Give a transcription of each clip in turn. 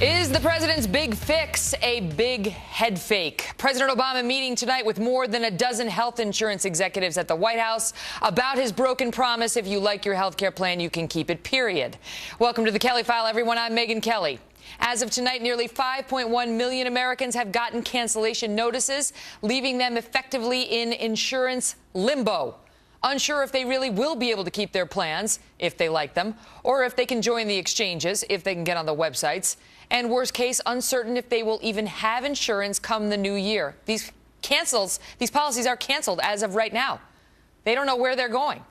Is the president's big fix a big head fake? President Obama meeting tonight with more than a dozen health insurance executives at the White House about his broken promise: if you like your health care plan, you can keep it, period. Welcome to the Kelly File, everyone. I'm Megyn Kelly. As of tonight, nearly 5.1 million Americans have gotten cancellation notices, leaving them effectively in insurance limbo. Unsure if they really will be able to keep their plans, if they like them, or if they can join the exchanges, if they can get on the websites. And worst case, uncertain if they will even have insurance come the new year. These policies are canceled as of right now. They don't know where they're going.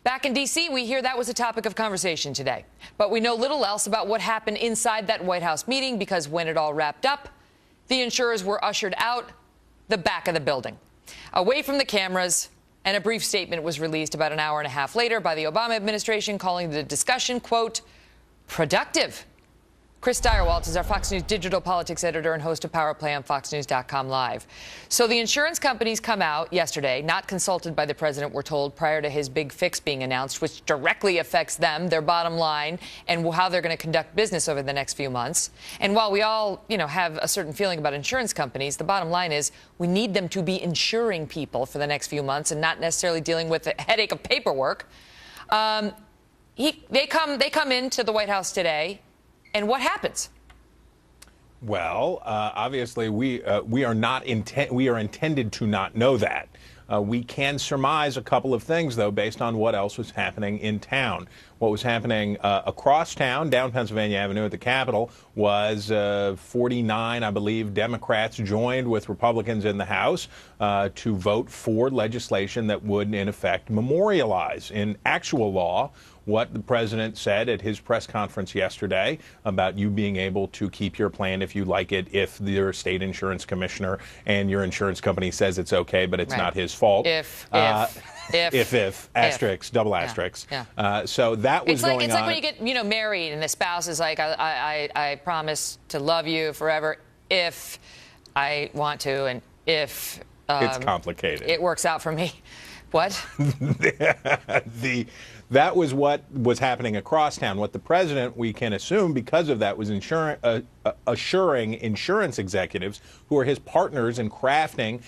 Back in D.C., we hear that was a topic of conversation today. But we know little else about what happened inside that White House meeting, because when it all wrapped up, the insurers were ushered out the back of the building, away from the cameras, and a brief statement was released about an hour and a half later by the Obama administration, calling the discussion, quote, productive. Chris Direwalt is our Fox News digital politics editor and host of Power Play on FoxNews.com Live. So the insurance companies come out yesterday, not consulted by the president, we're told, prior to his big fix being announced, which directly affects them, their bottom line, and how they're going to conduct business over the next few months. And while we all, have a certain feeling about insurance companies, the bottom line is we need them to be insuring people for the next few months and not necessarily dealing with the headache of paperwork. They come into the White House today. And what happens? Well, obviously, we are intended to not know that. We can surmise a couple of things, though, based on what else was happening in town. What was happening across town, down Pennsylvania Avenue at the Capitol, was 49, I believe, Democrats joined with Republicans in the House to vote for legislation that would, in effect, memorialize in actual law what the president said at his press conference yesterday about you being able to keep your plan if you like it, if your state insurance commissioner and your insurance company says it's okay, but it's not his fault. If, asterisk, double asterisk. Yeah. So that was going on. It's like when you get, married and the spouse is like, I promise to love you forever if I want to, and if it's complicated. It works out for me. What? That was what was happening across town. What the president, we can assume, because of that, was assuring insurance executives who are his partners in crafting,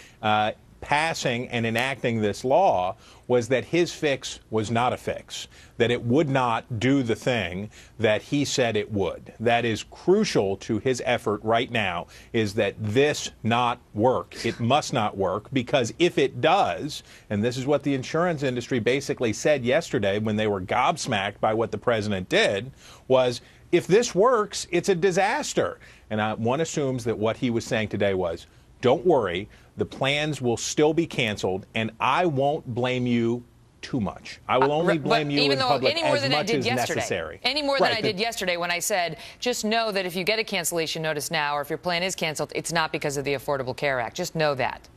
passing, and enacting this law, was that his fix was not a fix, that it would not do the thing that he said it would. That is crucial to his effort right now, is that this not work. It must not work, because if it does, and this is what the insurance industry basically said yesterday when they were gobsmacked by what the president did, was if this works, it's a disaster. And one assumes that what he was saying today was, don't worry, the plans will still be canceled, and I won't blame you too much. I will only blame you in public as much as necessary. Any more than I did yesterday when I said, just know that if you get a cancellation notice now, or if your plan is canceled, it's not because of the Affordable Care Act. Just know that.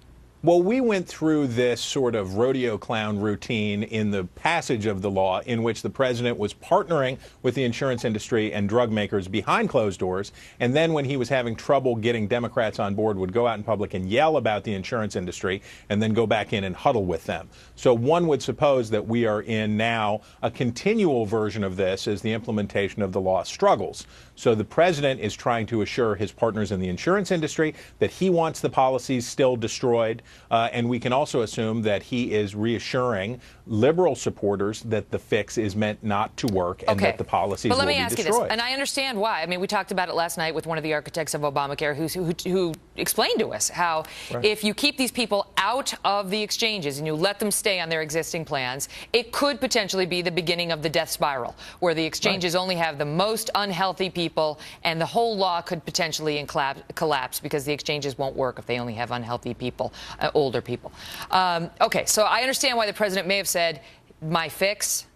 Well, we went through this sort of rodeo clown routine in the passage of the law, in which the president was partnering with the insurance industry and drug makers behind closed doors, and then when he was having trouble getting Democrats on board, would go out in public and yell about the insurance industry and then go back in and huddle with them. So one would suppose that we are in now a continual version of this as the implementation of the law struggles. So the president is trying to assure his partners in the insurance industry that he wants the policies still destroyed. And we can also assume that he is reassuring liberal supporters that the fix is meant not to work and that the policies will be destroyed. But let me ask you this, and I understand why. I mean, we talked about it last night with one of the architects of Obamacare who explained to us how if you keep these people out of the exchanges and you let them stay on their existing plans, it could potentially be the beginning of the death spiral, where the exchanges only have the most unhealthy people, and the whole law could potentially collapse because the exchanges won't work if they only have unhealthy people, older people. Okay, so I understand why the president may have said, my fix,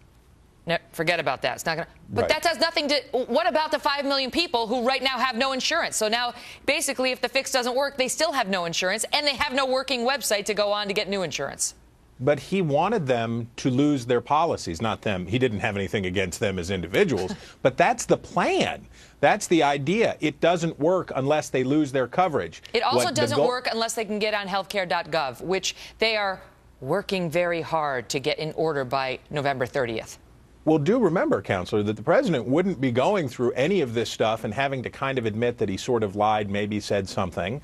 no, forget about that. It's not going to. But that has nothing to. What about the 5 million people who right now have no insurance? So now, basically, if the fix doesn't work, they still have no insurance, and they have no working website to go on to get new insurance. But he wanted them to lose their policies, not them. He didn't have anything against them as individuals, but that's the plan. That's the idea. It doesn't work unless they lose their coverage. It also doesn't work unless they can get on healthcare.gov, which they are working very hard to get in order by November 30th. Well, do remember, Counselor, that the president wouldn't be going through any of this stuff and having to kind of admit that he sort of lied, maybe said something,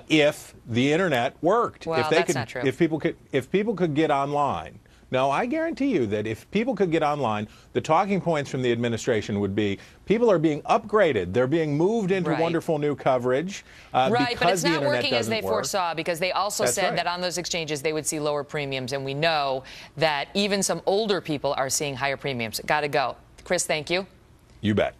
if the internet worked. Well, if they that's could, not true. If people could get online. No, I guarantee you that if people could get online, the talking points from the administration would be people are being upgraded. They're being moved into Right. wonderful new coverage. Right, but it's the not internet working as they doesn't work. foresaw, because they also That's said right. that on those exchanges they would see lower premiums, and we know that even some older people are seeing higher premiums. Got to go. Chris, thank you. You bet.